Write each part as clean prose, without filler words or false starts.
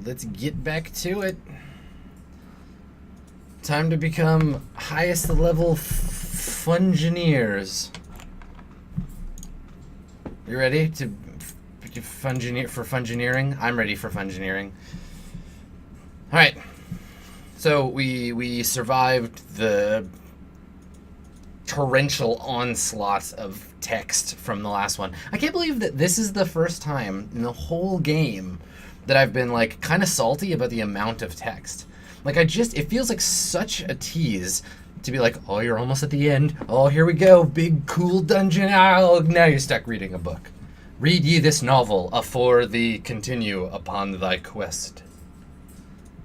let's get back to it. Time to become highest level fungineers. You ready to fungineering? I'm ready for fungineering. All right. So we survived the torrential onslaught of text from the last one. I can't believe that this is the first time in the whole game that I've been like kind of salty about the amount of text. Like it feels like such a tease to be like, oh, you're almost at the end. Oh, here we go. Big cool dungeon. Oh, now you're stuck reading a book. Read ye this novel afore thee continue upon thy quest.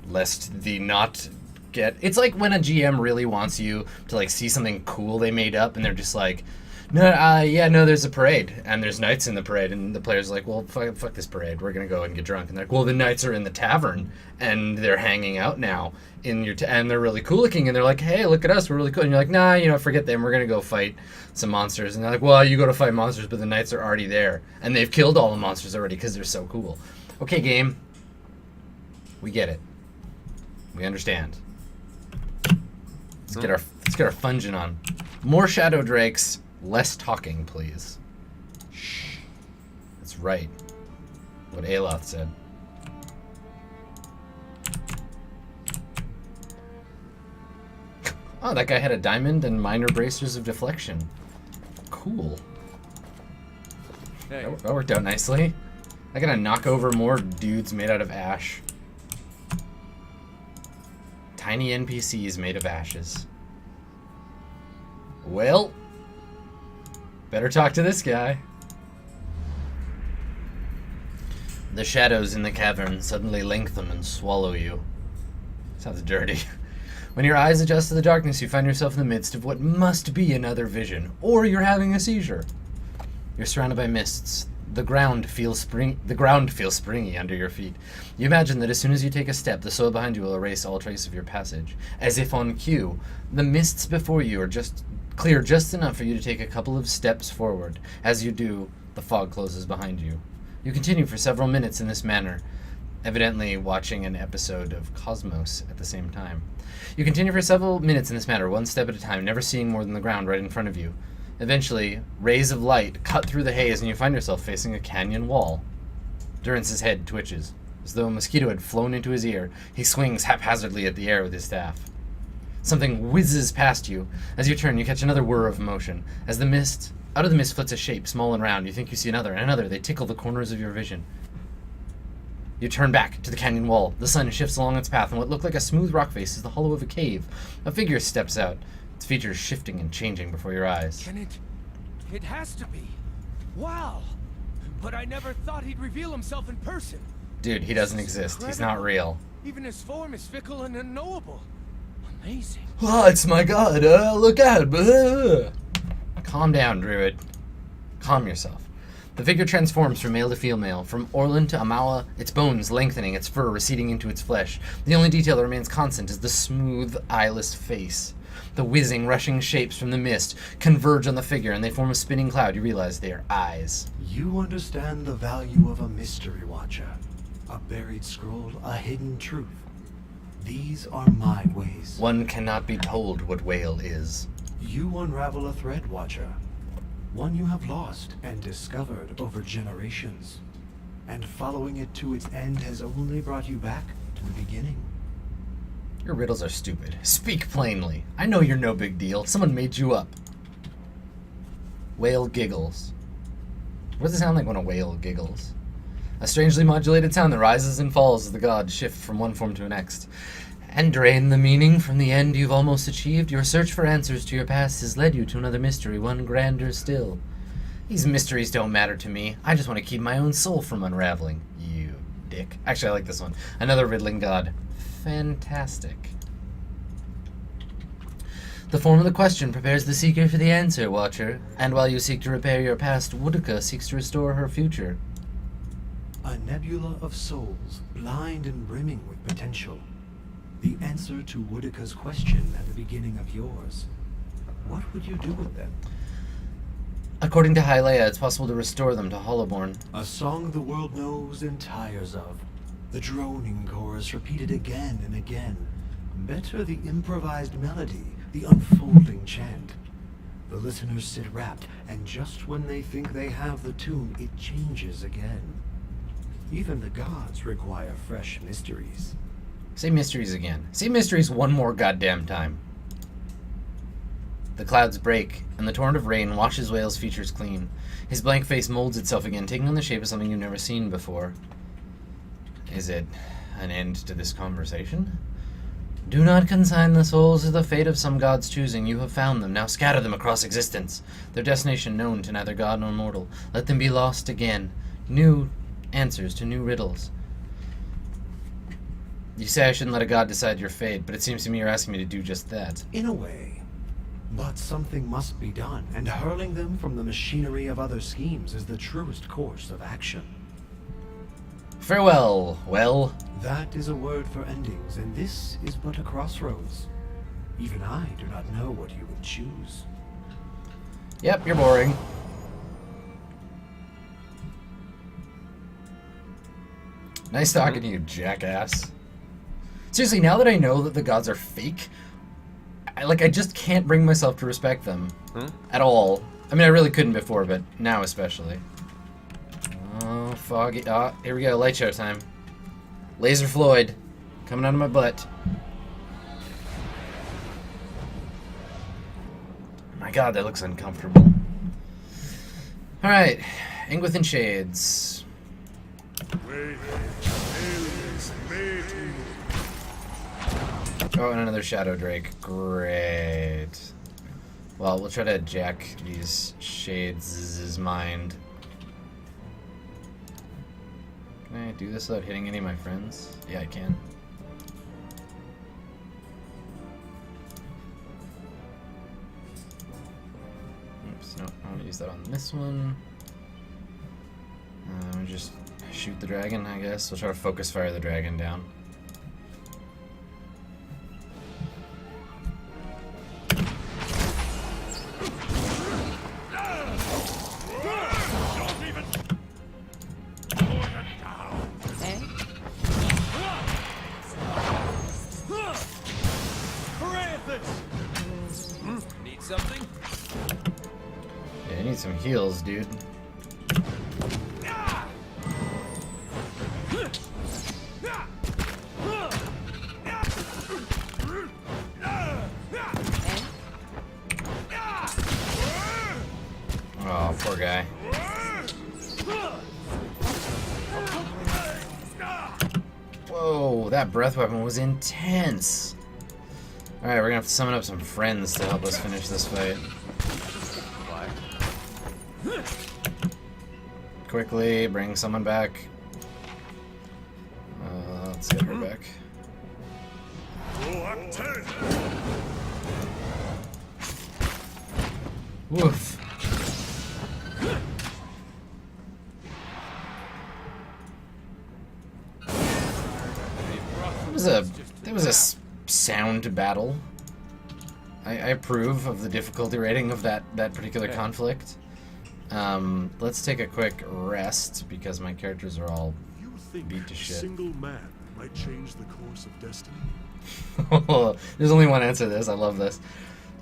Lest thee not get... It's like when a GM really wants you to like see something cool they made up and they're just like, no, there's a parade and there's knights in the parade, and the player's like, well, fuck this parade, we're gonna go and get drunk. And they're like, well, the knights are in the tavern and they're hanging out now in your and they're really cool looking, and they're like, hey, look at us, we're really cool. And you're like, nah, forget them, we're gonna go fight some monsters. And they're like, well, you go to fight monsters, but the knights are already there and they've killed all the monsters already because they're so cool. Okay, game, we get it, we understand. Let's get our fungin on. More shadow drakes. Less talking, please. Shh. That's right. What Aloth said. Oh, that guy had a diamond and minor bracers of deflection. Cool. Hey. That worked out nicely. I gotta knock over more dudes made out of ash. Tiny NPCs made of ashes. Well... better talk to this guy. The shadows in the cavern suddenly lengthen and swallow you. Sounds dirty. When your eyes adjust to the darkness, you find yourself in the midst of what must be another vision, or you're having a seizure. You're surrounded by mists. The ground feels springy under your feet. You imagine that as soon as you take a step, the soil behind you will erase all trace of your passage. As if on cue, the mists before you are clear just enough for you to take a couple of steps forward. As you do, the fog closes behind you. You continue for several minutes in this manner, evidently watching an episode of Cosmos at the same time. You continue for several minutes in this manner, one step at a time, never seeing more than the ground right in front of you. Eventually, rays of light cut through the haze and you find yourself facing a canyon wall. Durance's head twitches. As though a mosquito had flown into his ear, he swings haphazardly at the air with his staff. Something whizzes past you. As you turn, you catch another whir of motion. Out of the mist flits a shape, small and round. You think you see another and another. They tickle the corners of your vision. You turn back to the canyon wall. The sun shifts along its path, and what looked like a smooth rock face is the hollow of a cave. A figure steps out, its features shifting and changing before your eyes. Can it? It has to be. Wow! But I never thought he'd reveal himself in person. Dude, he doesn't exist. He's not real. Even his form is fickle and unknowable. Amazing. Oh, it's my god. Look out. Calm down, Druid. Calm yourself. The figure transforms from male to female, from Orland to Amawa, its bones lengthening, its fur receding into its flesh. The only detail that remains constant is the smooth, eyeless face. The whizzing, rushing shapes from the mist converge on the figure, and they form a spinning cloud. You realize they are eyes. You understand the value of a mystery watcher. A buried scroll, a hidden truth. These are my ways. One cannot be told what whale is. You unravel a thread, Watcher. One you have lost and discovered over generations. And following it to its end has only brought you back to the beginning. Your riddles are stupid. Speak plainly. I know you're no big deal. Someone made you up. Whale giggles. What does it sound like when a whale giggles? A strangely modulated sound that rises and falls as the gods shift from one form to the next. And drain the meaning from the end you've almost achieved. Your search for answers to your past has led you to another mystery, one grander still. These mysteries don't matter to me. I just want to keep my own soul from unraveling. You dick. Actually, I like this one. Another riddling god. Fantastic. The form of the question prepares the seeker for the answer, Watcher. And while you seek to repair your past, Woodica seeks to restore her future. A nebula of souls, blind and brimming with potential. The answer to Woodica's question at the beginning of yours. What would you do with them? According to Hyleia, it's possible to restore them to Hollowborn. A song the world knows and tires of. The droning chorus repeated again and again. Better the improvised melody, the unfolding chant. The listeners sit rapt, and just when they think they have the tune, it changes again. Even the gods require fresh mysteries. Say mysteries again. Say mysteries one more goddamn time. The clouds break, and the torrent of rain washes Whale's features clean. His blank face molds itself again, taking on the shape of something you've never seen before. Is it an end to this conversation? Do not consign the souls to the fate of some god's choosing. You have found them. Now scatter them across existence. Their destination known to neither god nor mortal. Let them be lost again. New answers to new riddles. You say I shouldn't let a god decide your fate, but it seems to me you're asking me to do just that. In a way. But something must be done, and hurling them from the machinery of other schemes is the truest course of action. Farewell, well. That is a word for endings, and this is but a crossroads. Even I do not know what you would choose. Yep, you're boring. Nice talking to you, jackass. Seriously, now that I know that the gods are fake, I just can't bring myself to respect them. At all. I mean, I really couldn't before, but now especially. Oh, foggy. Ah, here we go, light show time. Laser Floyd, coming out of my butt. My god, that looks uncomfortable. Alright, Ink within Shades. Oh, and another Shadow Drake. Great. Well, we'll try to jack these Shades' mind. Can I do this without hitting any of my friends? Yeah, I can. Oops, no, I want to use that on this one. Just shoot the dragon, I guess. We'll try to focus fire the dragon down. Need something? Yeah, I need some heals, dude. Oh, poor guy. Whoa, that breath weapon was intense. Alright, we're gonna have to summon up some friends to help us finish this fight. Quickly, bring someone back. Let's get her back. Woof. That was a sound battle. I approve of the difficulty rating of that particular conflict. Let's take a quick rest because my characters are all beat to shit. A single man might change the course of destiny. There's only one answer to this. I love this.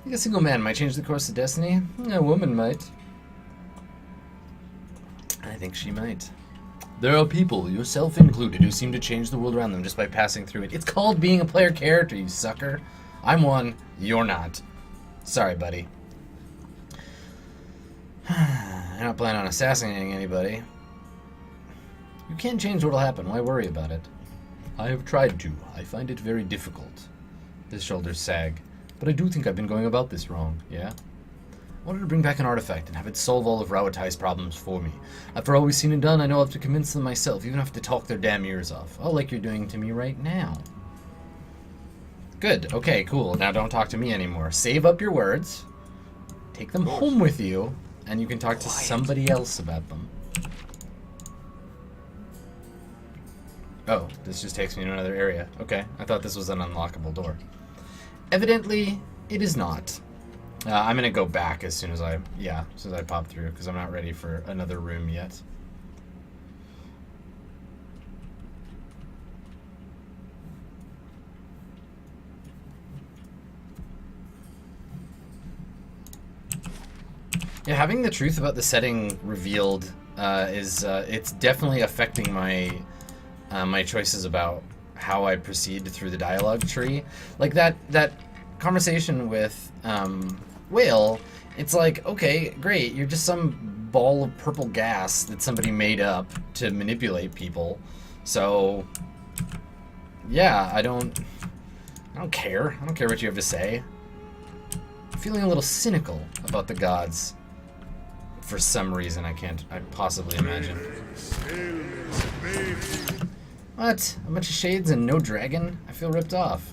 I think a single man might change the course of destiny. A woman might. I think she might. There are people, yourself included, who seem to change the world around them just by passing through it. It's called being a player character, you sucker. I'm one, you're not. Sorry, buddy. I'm not planning on assassinating anybody. You can't change what'll happen. Why worry about it? I have tried to. I find it very difficult. His shoulders sag. But I do think I've been going about this wrong, yeah? I wanted to bring back an artifact and have it solve all of Rawatai's problems for me. After all we've seen and done, I know I'll have to convince them myself, even have to talk their damn ears off. Oh, like you're doing to me right now. Good. Okay, cool. Now don't talk to me anymore. Save up your words. Take them home with you, and you can talk to somebody else about them. Oh, this just takes me to another area. Okay, I thought this was an unlockable door. Evidently, it is not. I'm gonna go back as soon as I pop through, because I'm not ready for another room yet. Yeah, having the truth about the setting revealed is it's definitely affecting my my choices about how I proceed through the dialogue tree. Like that conversation with Whale. It's like, okay, great, you're just some ball of purple gas that somebody made up to manipulate people. So yeah, I don't care. I don't care what you have to say. I'm feeling a little cynical about the gods. For some reason I possibly imagine. What? A bunch of shades and no dragon? I feel ripped off.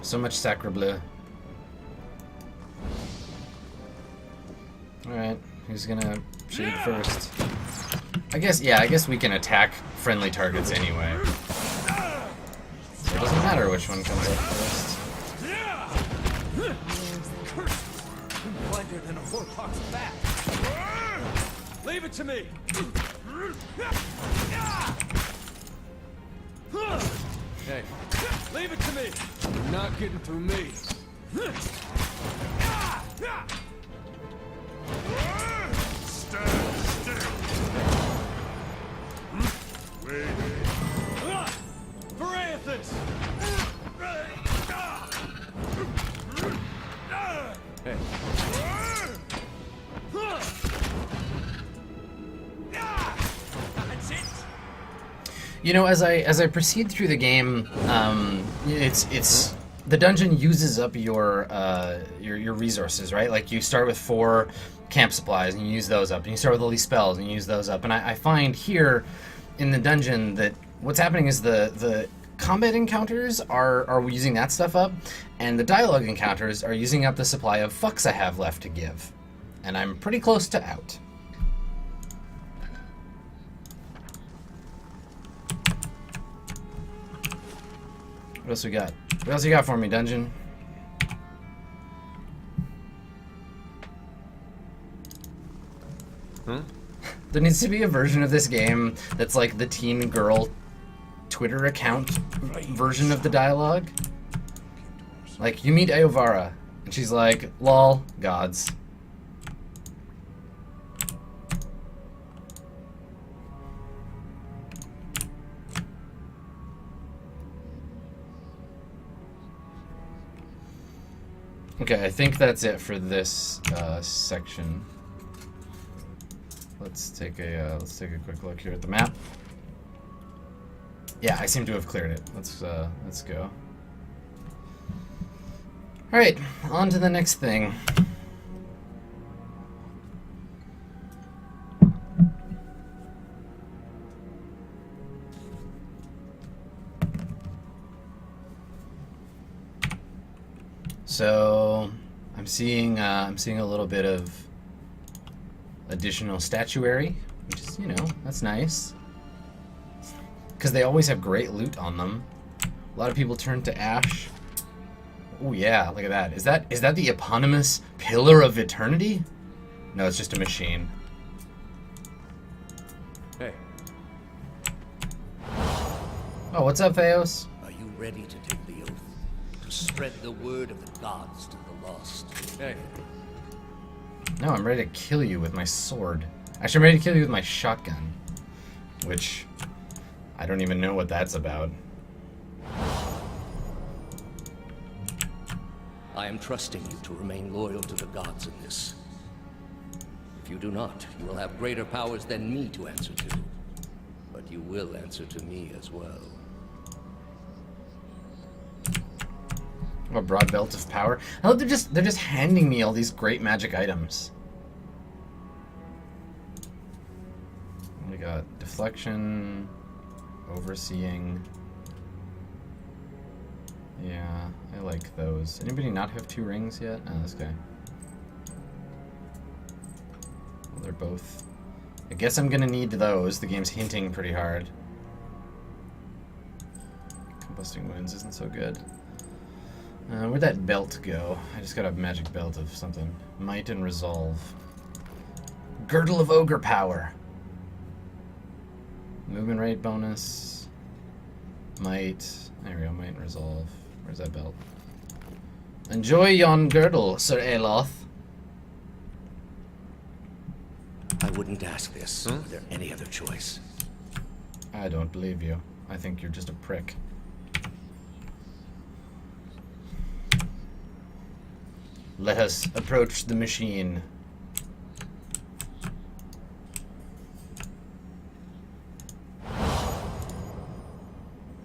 So much sacre bleu. Alright, who's gonna shade first? I guess we can attack friendly targets anyway. So it doesn't matter which one comes up first. Blinder than a warthog's back. Leave it to me. Hey, leave it to me. You're not getting through me. Stand still. Wait. Parathis! Hey. That's it. You know, as I proceed through the game, it's the dungeon uses up your resources, right? Like you start with 4 camp supplies and you use those up, and you start with all these spells and you use those up. And I find here in the dungeon that what's happening is the combat encounters are using that stuff up, and the dialogue encounters are using up the supply of fucks I have left to give. And I'm pretty close to out. What else we got? What else you got for me, dungeon? Huh? There needs to be a version of this game that's like the teen girl Twitter account version of the dialogue. Like, you meet Ayovara, and she's like, lol, gods. Okay, I think that's it for this section. Let's take a quick look here at the map. Yeah, I seem to have cleared it. Let's go. All right, on to the next thing. So I'm seeing a little bit of additional statuary, which is, you know, that's nice. Because they always have great loot on them. A lot of people turn to ash. Oh yeah, look at that. Is that the eponymous Pillar of Eternity? No, it's just a machine. Hey. Oh, what's up, Theos? Are you ready to take the oath? To spread the word of the gods to the lost? Hey. No, I'm ready to kill you with my sword. Actually, I'm ready to kill you with my shotgun. Which, I don't even know what that's about. I am trusting you to remain loyal to the gods in this. If you do not, you will have greater powers than me to answer to. But you will answer to me as well. A broad belt of power. I love they're just handing me all these great magic items. We got deflection, overseeing. Yeah, I like those. Anybody not have 2 rings yet? Oh, this guy. Well, they're both. I guess I'm gonna need those. The game's hinting pretty hard. Combusting wounds isn't so good. Where'd that belt go? I just got a magic belt of something. Might and Resolve. Girdle of Ogre Power. Movement rate bonus. Might. There we go, Might and Resolve. Where's that belt? Enjoy yon girdle, Sir Aloth. I wouldn't ask this. Is there any other choice? I don't believe you. I think you're just a prick. Let us approach the machine.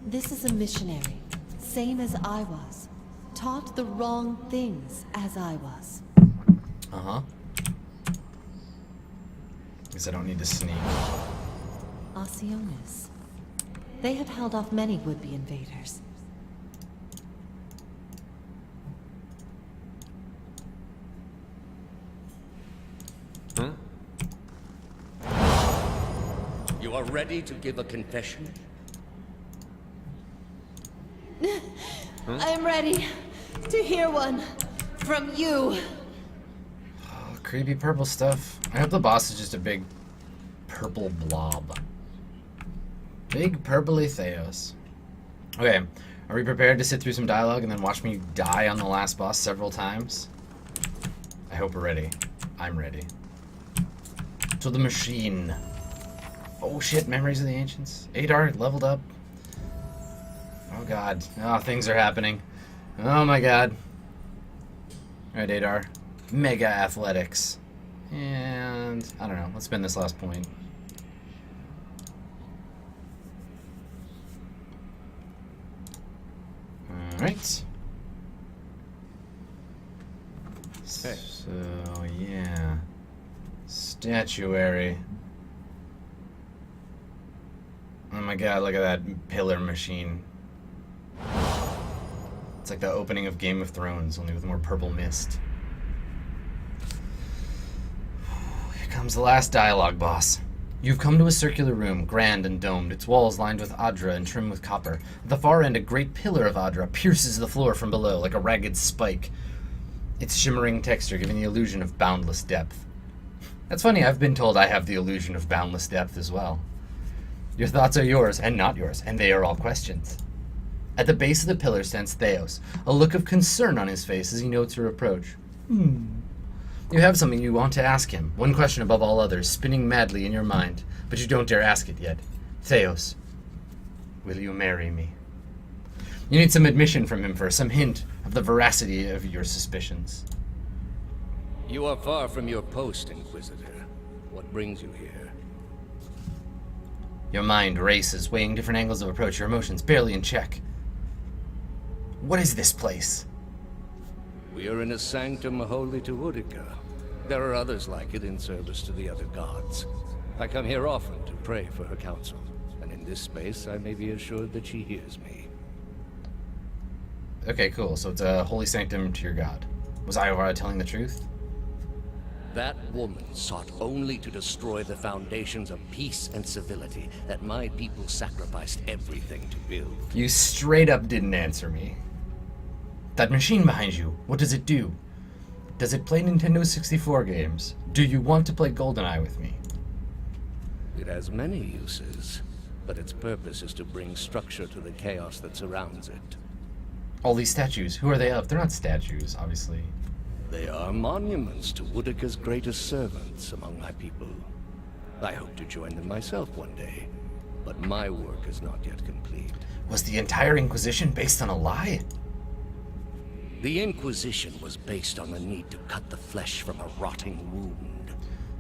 This is a missionary, same as I was. Taught the wrong things as I was. Uh-huh. Guess I don't need to sneak. Osionis. They have held off many would-be invaders. You are ready to give a confession? I am ready to hear one from you. Oh, creepy purple stuff. I hope the boss is just a big purple blob. Big purpley Theos. Okay, are we prepared to sit through some dialogue and then watch me die on the last boss several times? I hope we're ready. I'm ready. To the machine. Oh shit, Memories of the Ancients. Adar leveled up. Oh god. Oh, things are happening. Oh my god. Alright, Adar. Mega athletics. And I don't know. Let's spend this last point. Alright. Hey. So, yeah. Statuary. Oh my god, look at that pillar machine. It's like the opening of Game of Thrones, only with more purple mist. Here comes the last dialogue boss. You've come to a circular room, grand and domed, its walls lined with Adra and trimmed with copper. At the far end, a great pillar of Adra pierces the floor from below like a ragged spike, its shimmering texture giving the illusion of boundless depth. That's funny, I've been told I have the illusion of boundless depth as well. Your thoughts are yours, and not yours, and they are all questions. At the base of the pillar stands Theos, a look of concern on his face as he notes your approach. You have something you want to ask him, one question above all others, spinning madly in your mind, but you don't dare ask it yet. Theos, will you marry me? You need some admission from him first, some hint of the veracity of your suspicions. You are far from your post, Inquisitor. What brings you here? Your mind races, weighing different angles of approach, your emotions barely in check. What is this place? We are in a sanctum holy to Utica. There are others like it in service to the other gods. I come here often to pray for her counsel, and in this space I may be assured that she hears me. Okay, cool. So it's a holy sanctum to your god. Was Iovara telling the truth? That woman sought only to destroy the foundations of peace and civility that my people sacrificed everything to build. You straight up didn't answer me. That machine behind you, what does it do? Does it play Nintendo 64 games? Do you want to play GoldenEye with me? It has many uses, but its purpose is to bring structure to the chaos that surrounds it. All these statues, who are they of? They're not statues, obviously. They are monuments to Utica's greatest servants among my people. I hope to join them myself one day, but my work is not yet complete. Was the entire Inquisition based on a lie? The Inquisition was based on the need to cut the flesh from a rotting wound.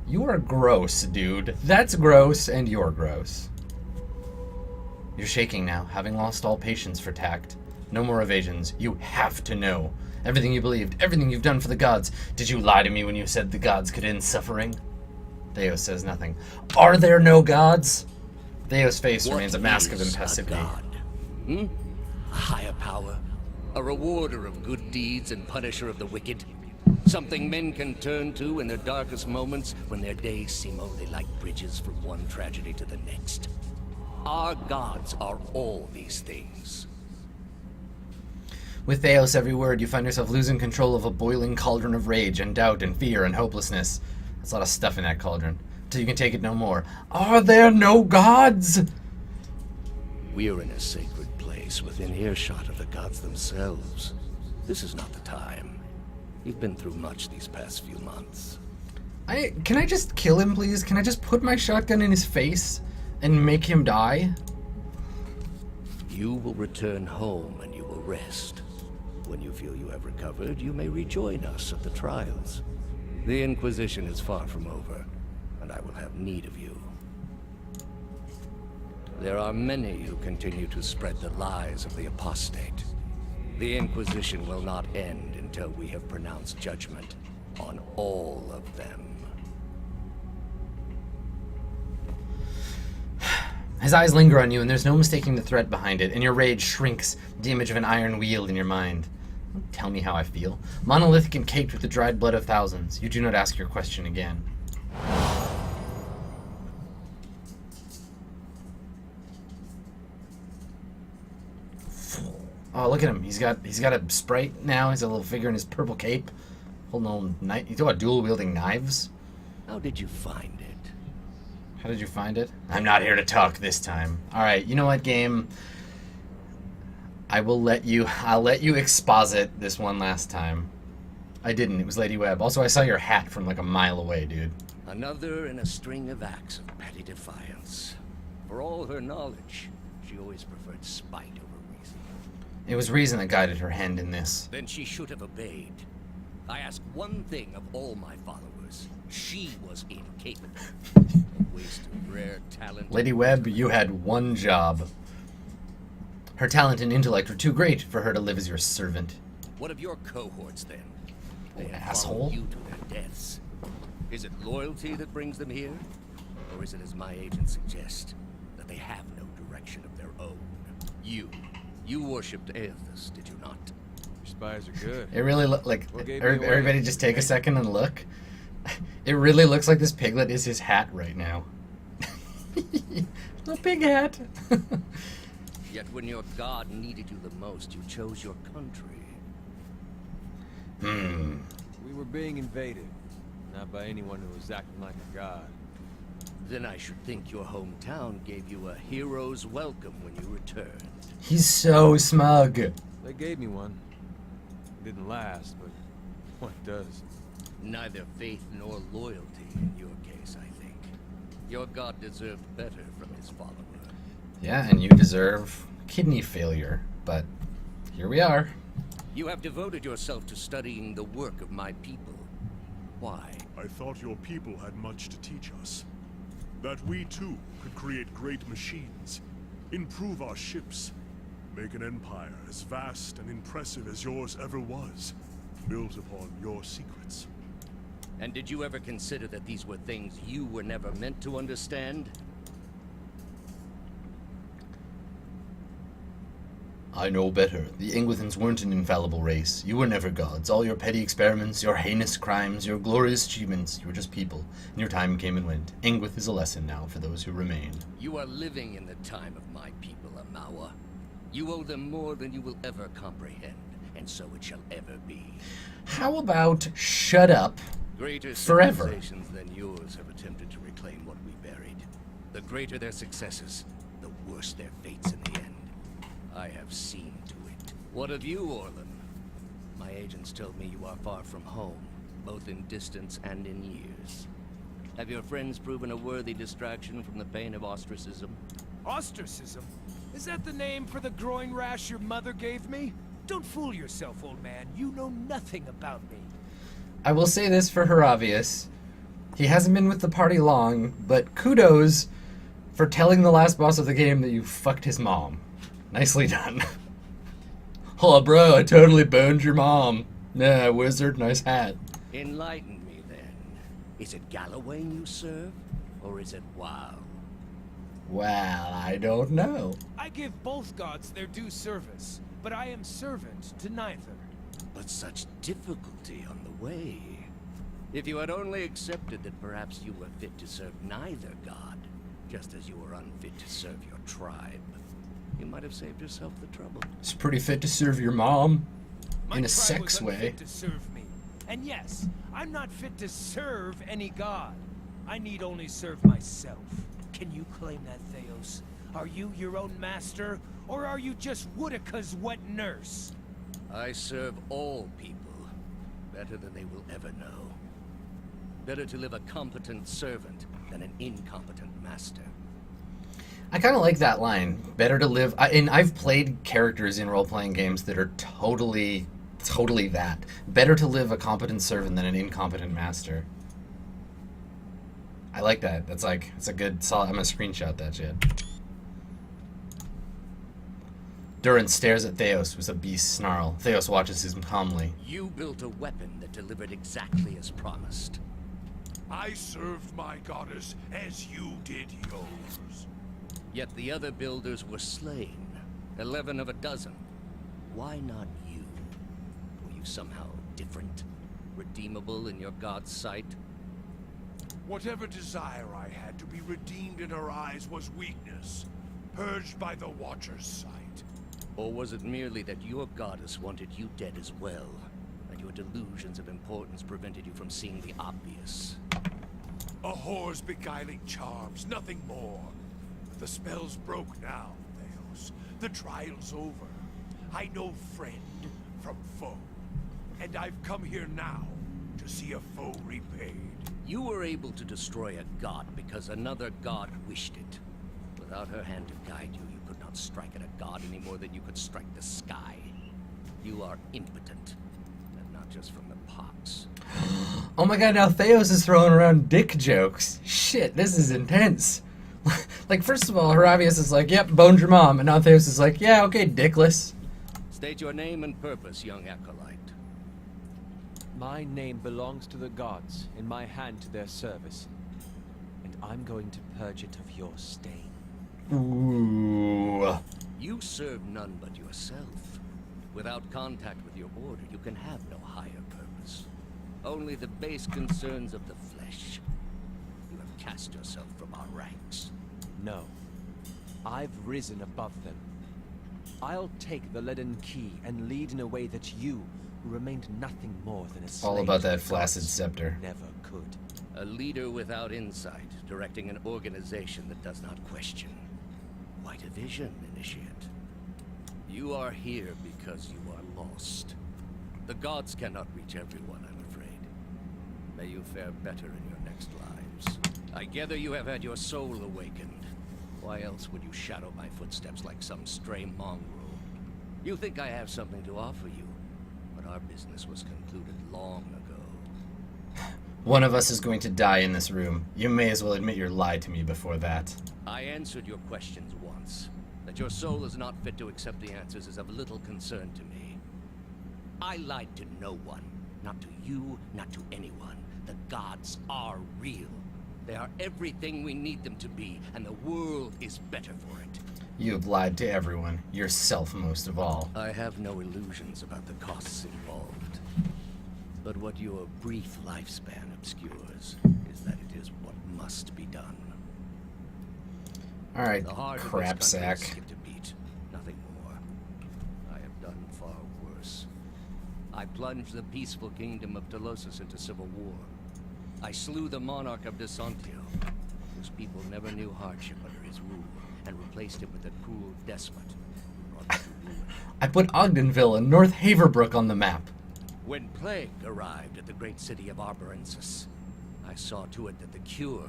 You are gross, dude. That's gross, and you're gross. You're shaking now, having lost all patience for tact. No more evasions. You have to know. Everything you believed, everything you've done for the gods. Did you lie to me when you said the gods could end suffering? Theos says nothing. Are there no gods? Theos' face remains a mask of impassivity. A higher power? A rewarder of good deeds and punisher of the wicked? Something men can turn to in their darkest moments when their days seem only like bridges from one tragedy to the next. Our gods are all these things. With Theos every word, you find yourself losing control of a boiling cauldron of rage and doubt and fear and hopelessness. There's a lot of stuff in that cauldron. Till you can take it no more. Are there no gods? We are in a sacred place within earshot of the gods themselves. This is not the time. You've been through much these past few months. Can I just kill him, please? Can I just put my shotgun in his face and make him die? You will return home and you will rest. When you feel you have recovered, you may rejoin us at the trials. The Inquisition is far from over, and I will have need of you. There are many who continue to spread the lies of the apostate. The Inquisition will not end until we have pronounced judgment on all of them. His eyes linger on you, and there's no mistaking the threat behind it, and your rage shrinks the image of an iron wheel in your mind. Don't tell me how I feel. Monolithic and caked with the dried blood of thousands, you do not ask your question again. Oh, look at him. He's got a sprite now. He's a little figure in his purple cape. Holding a knife. You talk about dual-wielding knives? How did you find it? How did you find it? I'm not here to talk this time. Alright, you know what, game? I'll let you exposit this one last time. I didn't. It was Lady Webb. Also, I saw your hat from like a mile away, dude. Another in a string of acts of petty defiance. For all her knowledge, she always preferred spite over reason. It was reason that guided her hand in this. Then she should have obeyed. I ask one thing of all my followers. She was incapable. A waste of rare talent. Lady Webb, you had one job. Her talent and intellect were too great for her to live as your servant. What of your cohorts, then? They have Asshole. followed you to their deaths. Is it loyalty that brings them here? Or is it, as my agents suggest, that they have no direction of their own? You worshipped Aethys, did you not? Your spies are good. It really looked like... What gave me away? Everybody just take a second and look. It really looks like this piglet is his hat right now. A big hat. Yet when your god needed you the most, you chose your country. We were being invaded, not by anyone who was acting like a god. Then I should think your hometown gave you a hero's welcome when you returned. He's so smug. They gave me one. It didn't last, but what does? Neither faith nor loyalty in your case, I think. Your god deserved better from his follower. Yeah, and you deserve kidney failure, but here we are. You have devoted yourself to studying the work of my people. Why? I thought your people had much to teach us. That we too could create great machines, improve our ships, make an empire as vast and impressive as yours ever was, built upon your secrets. And did you ever consider that these were things you were never meant to understand? I know better. The Ingwithans weren't an infallible race. You were never gods. All your petty experiments, your heinous crimes, your glorious achievements, you were just people. And your time came and went. Ingwith is a lesson now for those who remain. You are living in the time of my people, Amawa. You owe them more than you will ever comprehend, and so it shall ever be. How about shut up Greater forever? civilizations than yours have attempted to reclaim what we buried. The greater their successes, the worse their fates in the end. I have seen to it. What of you, Orlan? My agents told me you are far from home, both in distance and in years. Have your friends proven a worthy distraction from the pain of ostracism? Ostracism? Is that the name for the groin rash your mother gave me? Don't fool yourself, old man. You know nothing about me. I will say this for Heravius. He hasn't been with the party long, but kudos for telling the last boss of the game that you fucked his mom. Nicely done. Oh, bro, I totally boned your mom. Yeah, wizard, nice hat. Enlighten me, then. Is it Galloway you serve, or is it WoW? Well, I don't know. I give both gods their due service, but I am servant to neither. But such difficulty on the way. If you had only accepted that perhaps you were fit to serve neither god, just as you were unfit to serve your tribe. you might have saved yourself the trouble. It's pretty fit to serve your mom. My In a tribe sex was way. unfit to serve me. And yes, I'm not fit to serve any god. I need only serve myself. Can you claim that, Theos? Are you your own master, or are you just Woodika's wet nurse? I serve all people better than they will ever know. Better to live a competent servant than an incompetent master. I kind of like that line. Better to live. And I've played characters in role-playing games that are totally that. Better to live a competent servant than an incompetent master. I like that. It's a good solid. I'm gonna screenshot that shit. Durin stares at Theos with a beast's snarl. Theos watches him calmly. You built a weapon that delivered exactly as promised. I served my goddess as you did yours. Yet the other builders were slain. 11 of a dozen. Why not you? Were you somehow different? Redeemable in your god's sight? Whatever desire I had to be redeemed in her eyes was weakness, purged by the Watcher's sight. Or was it merely that your goddess wanted you dead as well, and your delusions of importance prevented you from seeing the obvious? A whore's beguiling charms, nothing more. The spell's broke now, Theos. The trial's over. I know friend from foe. And I've come here now to see a foe repaid. You were able to destroy a god because another god wished it. Without her hand to guide you, you could not strike at a god any more than you could strike the sky. You are impotent, and not just from the pox. Oh my god, now Theos is throwing around dick jokes. Shit, this is intense. Like, first of all, Haravius is like, yep, boned your mom. And now Theos is like, yeah, okay, dickless. State your name and purpose, young acolyte. My name belongs to the gods, in my hand to their service. And I'm going to purge it of your stain. Ooh. You serve none but yourself. Without contact with your order, you can have no higher purpose. Only the base concerns of the flesh. You have cast yourself from our ranks. No. I've risen above them. I'll take the leaden key and lead in a way that you, who remained nothing more than a slave All about to that the flaccid gods, scepter. never could. A leader without insight, directing an organization that does not question. Quite a vision, Initiate. You are here because you are lost. The gods cannot reach everyone, I'm afraid. May you fare better in your next lives. I gather you have had your soul awakened. Why else would you shadow my footsteps like some stray mongrel? You think I have something to offer you, but our business was concluded long ago. One of us is going to die in this room. You may as well admit you lied to me before that. I answered your questions once. That your soul is not fit to accept the answers is of little concern to me. I lied to no one. Not to you, not to anyone. The gods are real. They are everything we need them to be, and the world is better for it. You have lied to everyone, yourself most of all. I have no illusions about the costs involved. But what your brief lifespan obscures is that it is what must be done. Alright, The heart crap of this country has sack. skipped a beat, nothing more. I have done far worse. I plunged the peaceful kingdom of Delosus into civil war. I slew the monarch of Desantio, whose people never knew hardship under his rule, and replaced him with a cruel despot who brought them to ruin. I put Ogdenville and North Haverbrook on the map. When plague arrived at the great city of Arborensis, I saw to it that the cure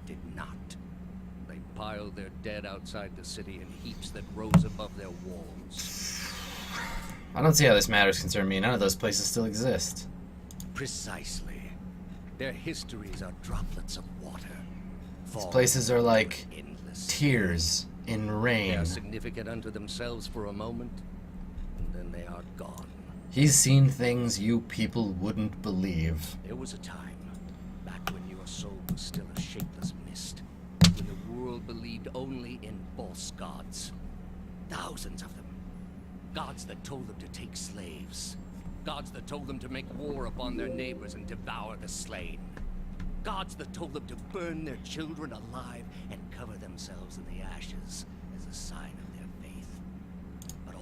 did not. They piled their dead outside the city in heaps that rose above their walls. I don't see how this matters concern me. None of those places still exist. Precisely. Their histories are droplets of water. These places are like endless. tears in They rain. are significant unto themselves for a moment, and then they are gone. He's seen things you people wouldn't believe. There was a time, back when your soul was still a shapeless mist, when the world believed only in false gods. Thousands of them. Gods that told them to take slaves. Gods that told them to make war upon their neighbors and devour the slain. Gods that told them to burn their children alive and cover themselves in the ashes as a sign of their faith.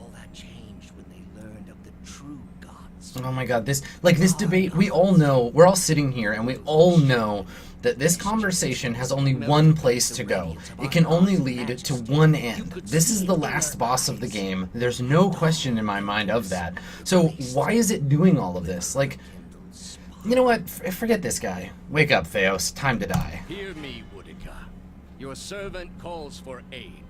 all that changed when they learned of the true gods. Oh my god, this debate, we all know, we're all sitting here and we all know that this conversation has only one place to go. It can only lead to one end. This is the last boss of the game. There's no question in my mind of that. So why is it doing all of this? Like, you know what? Forget this guy. Wake up, Theos. Time to die. Hear me, Woodica. Your servant calls for aid.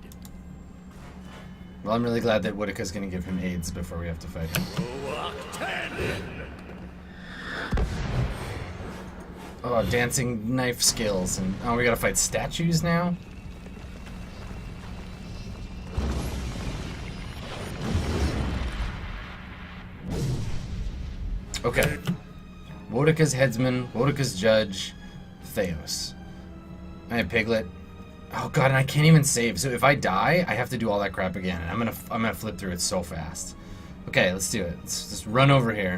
Well, I'm really glad that Woodica's gonna give him AIDS before we have to fight him. Oh, dancing knife skills, and oh, we gotta fight statues now? Okay. Woedica's headsman, Woedica's judge, Theos. Alright, Piglet. Oh god, and I can't even save, so if I die, I have to do all that crap again, and I'm gonna flip through it so fast. Okay, let's do it. Let's just run over here.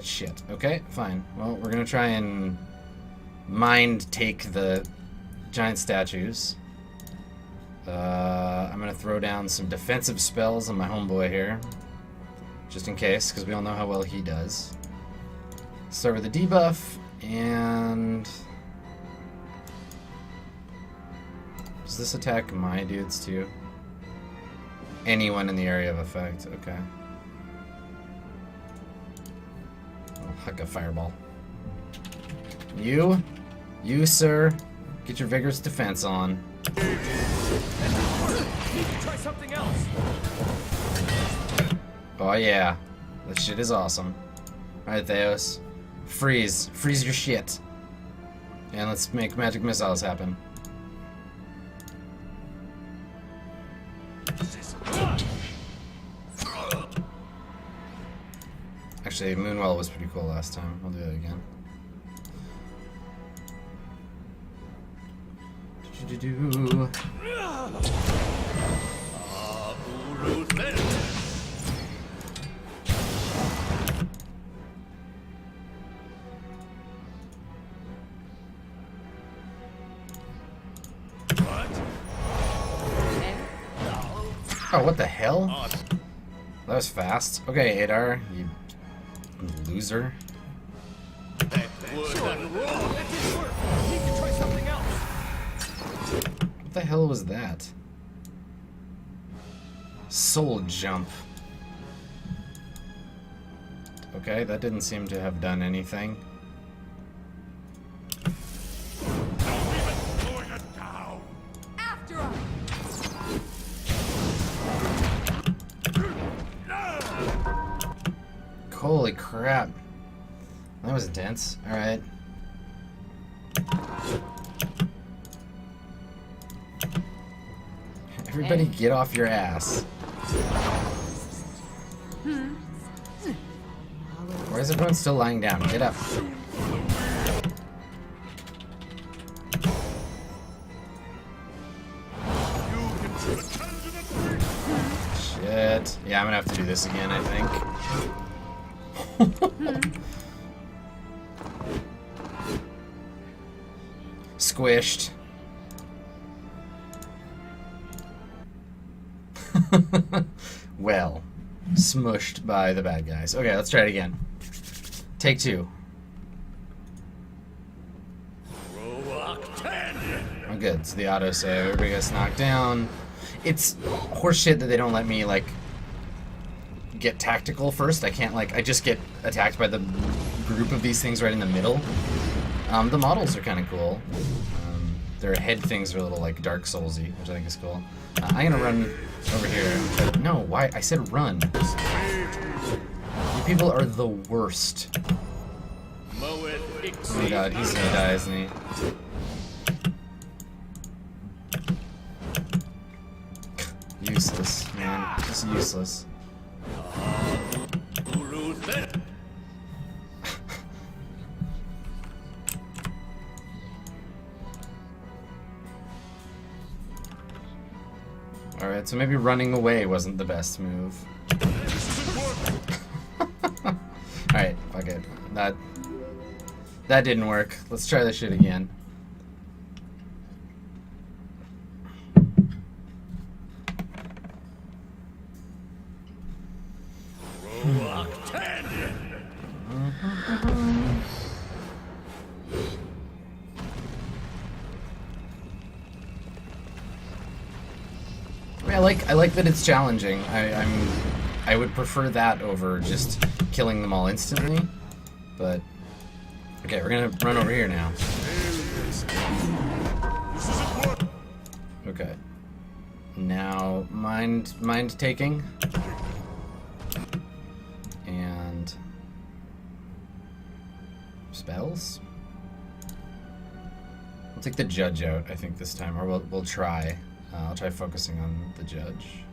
Shit. Okay, fine. Well, we're gonna try and mind take the giant statues. I'm gonna throw down some defensive spells on my homeboy here. Just in case, because we all know how well he does. Start with a debuff, and... Does this attack my dudes too? Anyone in the area of effect, okay. Huck a fireball. You, sir, get your vigorous defense on. Need to try something else. Oh yeah, this shit is awesome. Alright, Theos. Freeze your shit. And let's make magic missiles happen. Actually, Moonwell was pretty cool last time. I'll do that again. Oh, what the hell? That was fast. Okay, Adar, you loser. What the hell was that? Soul jump. Okay, that didn't seem to have done anything. Holy crap. That was intense. Alright. Everybody get off your ass. Why is everyone still lying down? Get up. Shit. Yeah, I'm gonna have to do this again, I think. Squished. Well, smushed by the bad guys. Okay, let's try it again. Take two. Oh, good. So the autosave. Everybody gets knocked down. It's horseshit that they don't let me, like, get tactical first. I can't, like, I just get attacked by the group of these things right in the middle. The models are kind of cool. Their head things are a little, like, Dark Soulsy, which I think is cool. I'm gonna run over here. No, why? I said run. You people are the worst. Oh my god, he's gonna die, isn't he? Useless, man. Just useless. Alright, so maybe running away wasn't the best move. Alright, fuck it. That didn't work. Let's try this shit again. I like that it's challenging. I would prefer that over just killing them all instantly. But okay, we're gonna run over here now. Okay. Now mind taking. And spells. We'll take the judge out, I think, this time, or we'll try. I'll try focusing on the judge.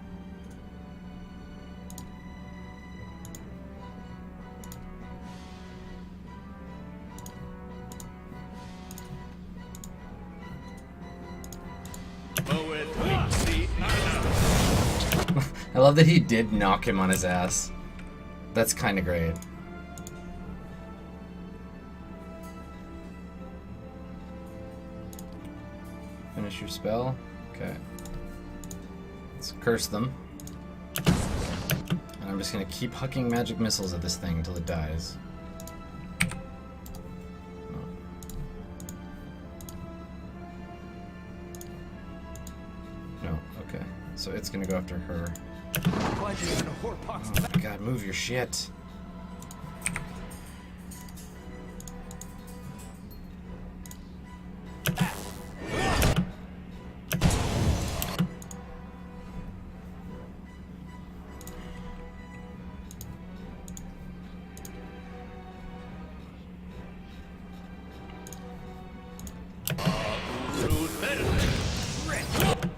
I love that he did knock him on his ass. That's kind of great. Finish your spell. Okay. Let's curse them. And I'm just gonna keep hucking magic missiles at this thing until it dies. No, okay. So it's gonna go after her. Oh my god, move your shit.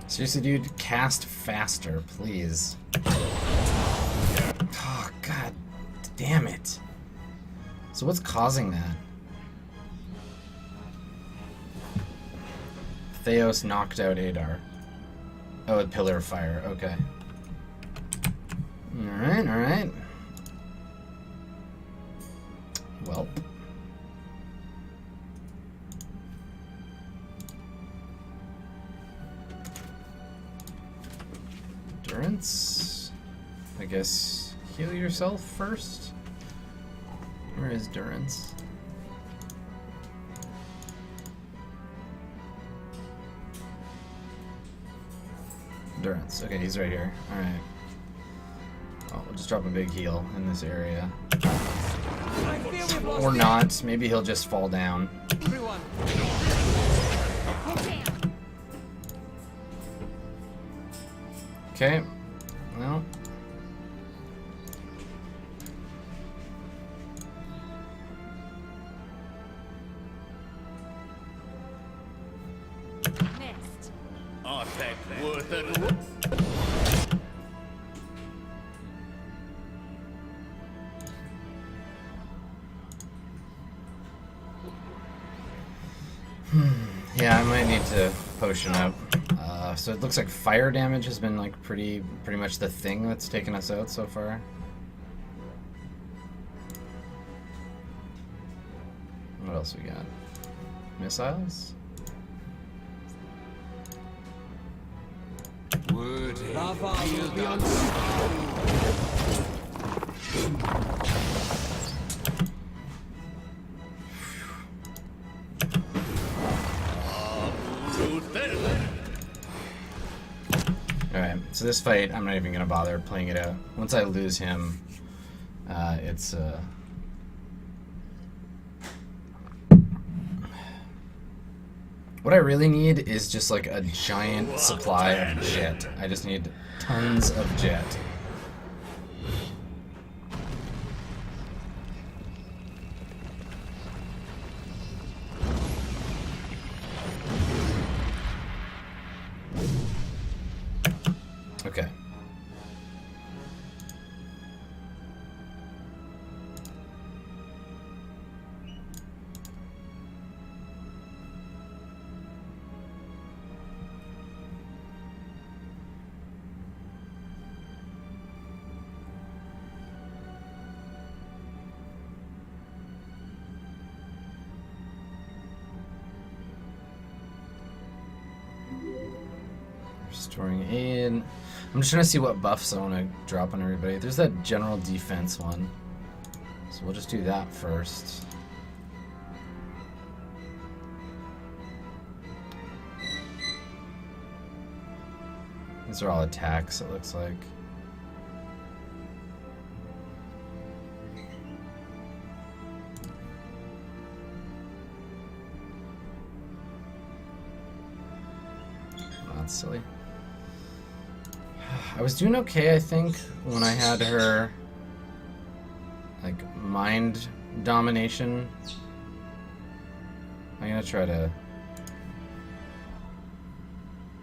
Seriously, dude, cast faster, please. Oh, god damn it. So what's causing that? Theos knocked out Adar. Oh, a pillar of fire, okay. Alright, alright. Welp. Durance? I guess heal yourself first? Where is Durance? Durance. Okay, he's right here. Alright. Oh, we'll just drop a big heal in this area. Or not. Maybe he'll just fall down. Okay. Well. Next. Artifact worth it. Yeah, I might need to potion up. So it looks like fire damage has been like pretty much the thing that's taken us out so far. What else we got? Missiles? Alright, so this fight, I'm not even going to bother playing it out. Once I lose him, it's... What I really need is just like a giant supply of jet. I just need tons of jet. Okay. Restoring aid. I'm just trying to see what buffs I want to drop on everybody. There's that general defense one. So we'll just do that first. These are all attacks, it looks like. Oh, that's silly. I was doing okay, I think, when I had her, like, mind domination. I'm gonna try to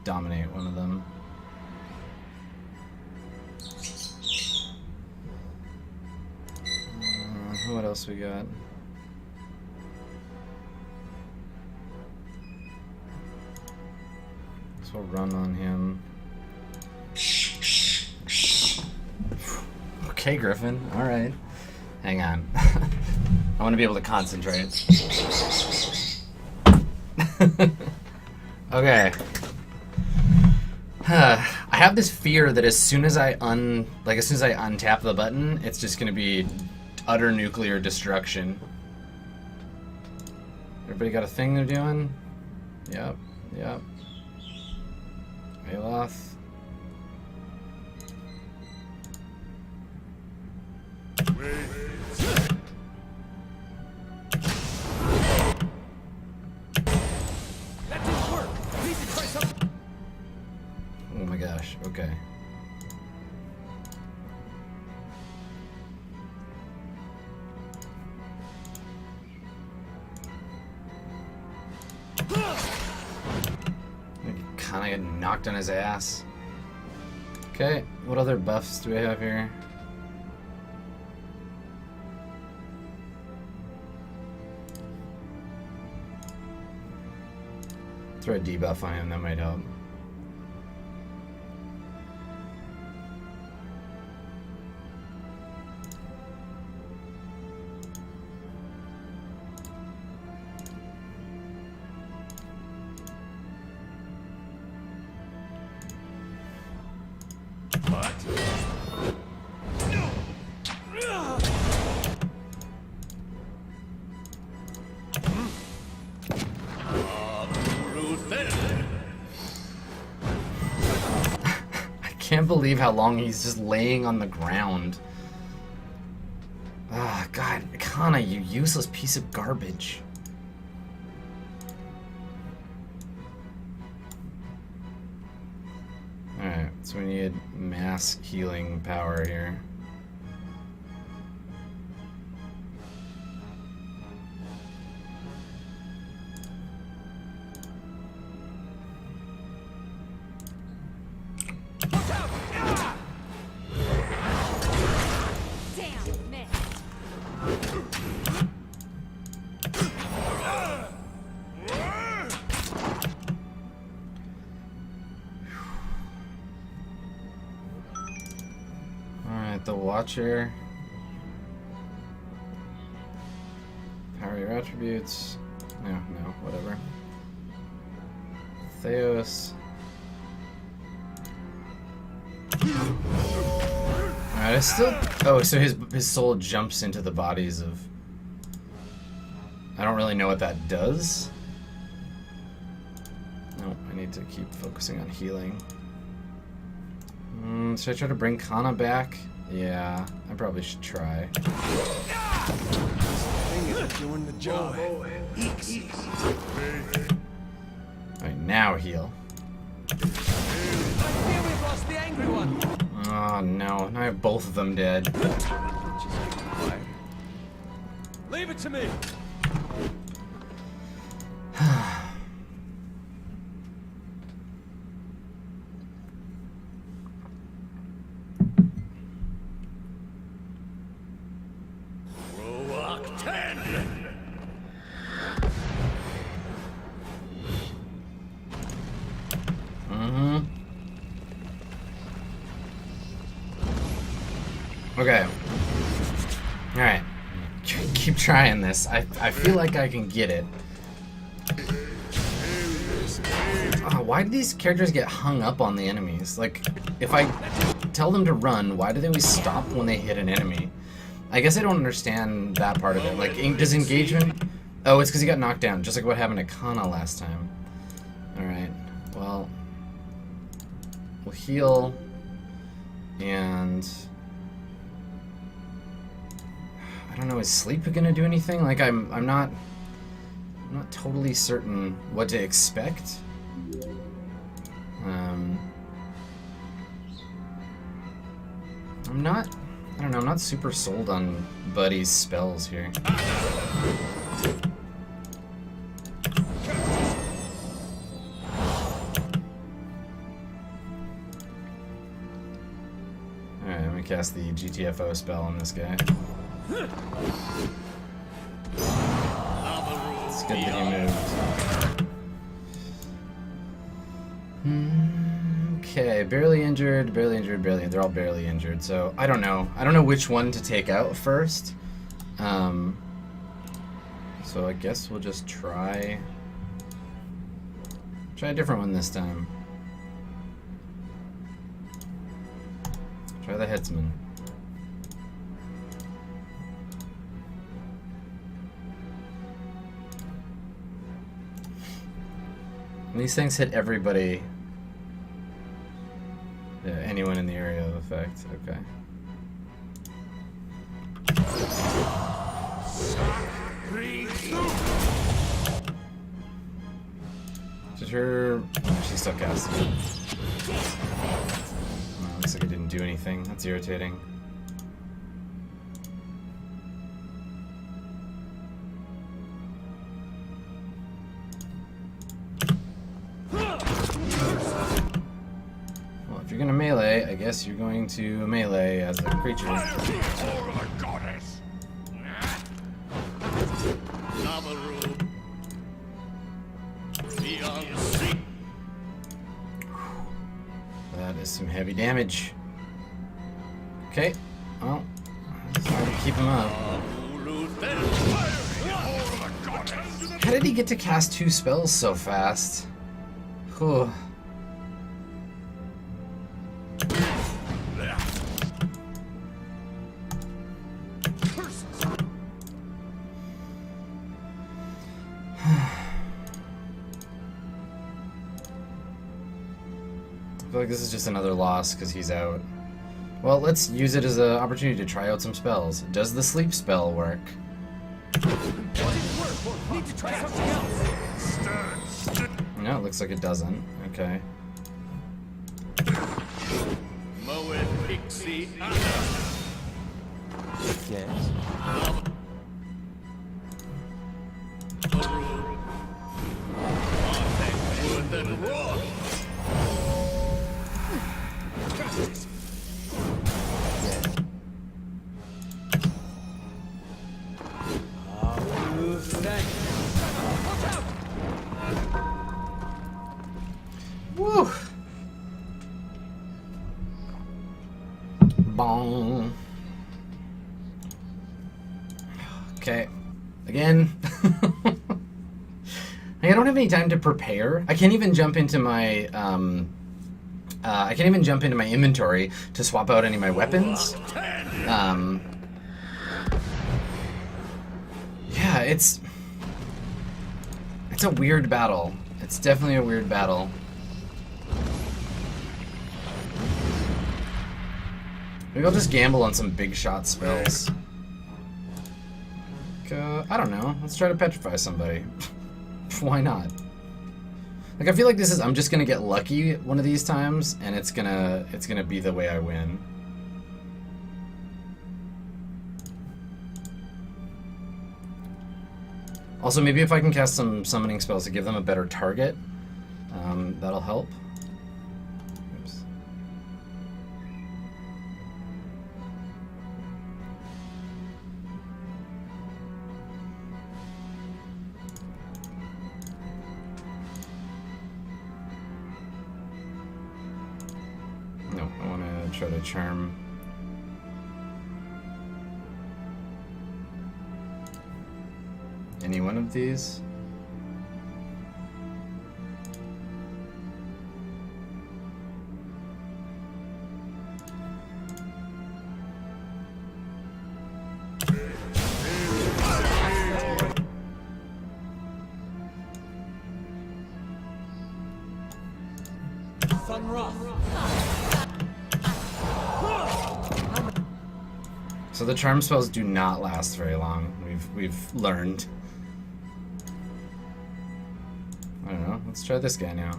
dominate one of them. What else we got? So we'll run on him. Okay, Griffin. All right. Hang on. I want to be able to concentrate. Okay. I have this fear that as soon as I untap the button, it's just gonna be utter nuclear destruction. Everybody got a thing they're doing? Yep, yep. Aloth. Oh my gosh, okay. Kinda got knocked on his ass. Okay, what other buffs do we have here? Throw a debuff on him, that might help. I can't believe how long he's just laying on the ground. Ah, oh, God, Kana, you useless piece of garbage. Alright, so we need mass healing power here. The Watcher. Power your attributes. No, whatever. Theos. Alright, I still... Oh, so his soul jumps into the bodies of... I don't really know what that does. No, I need to keep focusing on healing. Should I try to bring Kana back? Yeah, I probably should try. Doing the job. Alright, now heal. Oh no, now I have both of them dead. Leave it to me. Okay. Alright. Keep trying this. I feel like I can get it. Oh, why do these characters get hung up on the enemies? Like, if I tell them to run, why do they always stop when they hit an enemy? I guess I don't understand that part of it. Like, does engagement... Oh, it's because he got knocked down, just like what happened to Kana last time. Alright. Well... We'll heal. And I don't know, is sleep gonna do anything? Like I'm not totally certain what to expect. I don't know, I'm not super sold on Buddy's spells here. Alright, I'm gonna cast the GTFO spell on this guy. It's good that he moved. Okay, barely injured, barely injured, barely. They're all barely injured, so I don't know. I don't know which one to take out first. So I guess we'll just try a different one this time. Try the headsman. And these things hit everybody. Yeah, anyone in the area of effect. Okay. Did her... Oh, she's still casting. Oh, looks like it didn't do anything. That's irritating. If you're gonna melee, I guess you're going to melee as a creature. That is some heavy damage. Okay, well, it's hard to keep him up. How did he get to cast 2 spells so fast? Whew. I feel like this is just another loss because he's out. Well, let's use it as an opportunity to try out some spells. Does the sleep spell work? No, it looks like it doesn't. Okay. Yes. Woo! Bong. Okay. Again. I don't have any time to prepare. I can't even jump into my inventory to swap out any of my weapons. Yeah, it's a weird battle. It's definitely a weird battle. Maybe I'll just gamble on some big shot spells. I don't know. Let's try to petrify somebody. Why not? Like, I feel like I'm just gonna get lucky one of these times, and it's gonna be the way I win. Also, maybe if I can cast some summoning spells to give them a better target, that'll help. Oops. No, I want to try to charm. Any one of these? So the charm spells do not last very long. We've learned. I don't know. Let's try this guy now.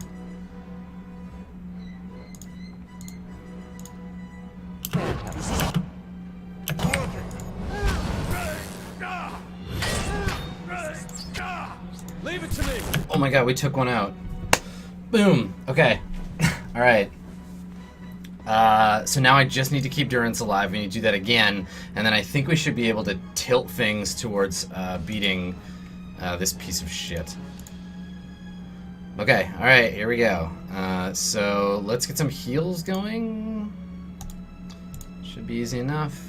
Leave it to me. Oh my god, we took one out. Boom. Okay. All right. So now I just need to keep Durance alive. We need to do that again, and then I think we should be able to tilt things towards beating this piece of shit. Okay, alright, here we go. So let's get some heals going. Should be easy enough.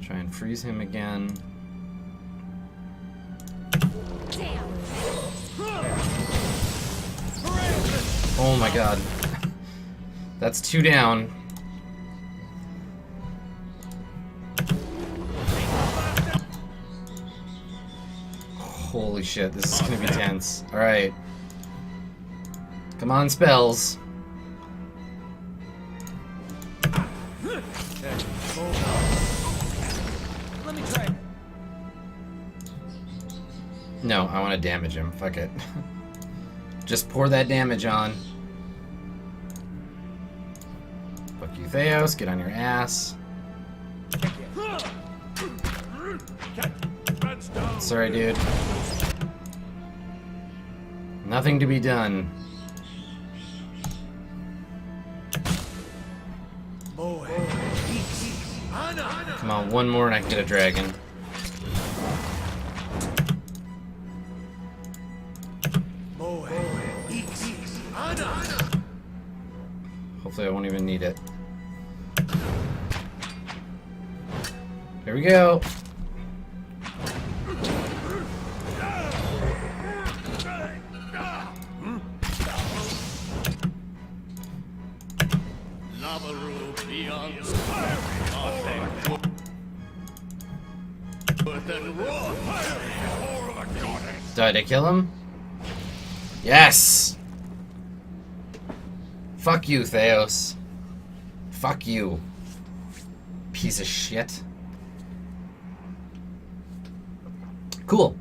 Try and freeze him again. Oh my god. That's 2 down. Holy shit, this is gonna be tense. Alright. Come on, spells. Let me try. No, I want to damage him. Fuck it. Just pour that damage on. Fuck you, Theos. Get on your ass. Sorry, dude. Nothing to be done. Come on, one more and I can get a dragon. Hopefully I won't even need it. Here we go. Did I kill him? Yes! Fuck you, Theos. Fuck you. Piece of shit. Cool.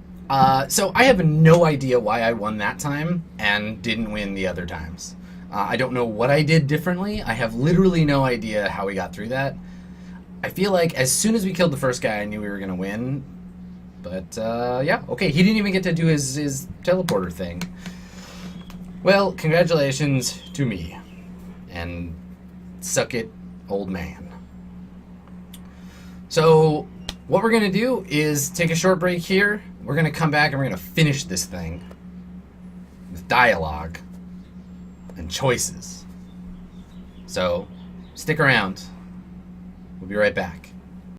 So I have no idea why I won that time and didn't win the other times. I don't know what I did differently. I have literally no idea how we got through that. I feel like as soon as we killed the first guy, I knew we were going to win. But, yeah. Okay, he didn't even get to do his teleporter thing. Well, congratulations to me. And suck it, old man. So, what we're going to do is take a short break here. We're going to come back and we're going to finish this thing with dialogue and choices. So, stick around. We'll be right back.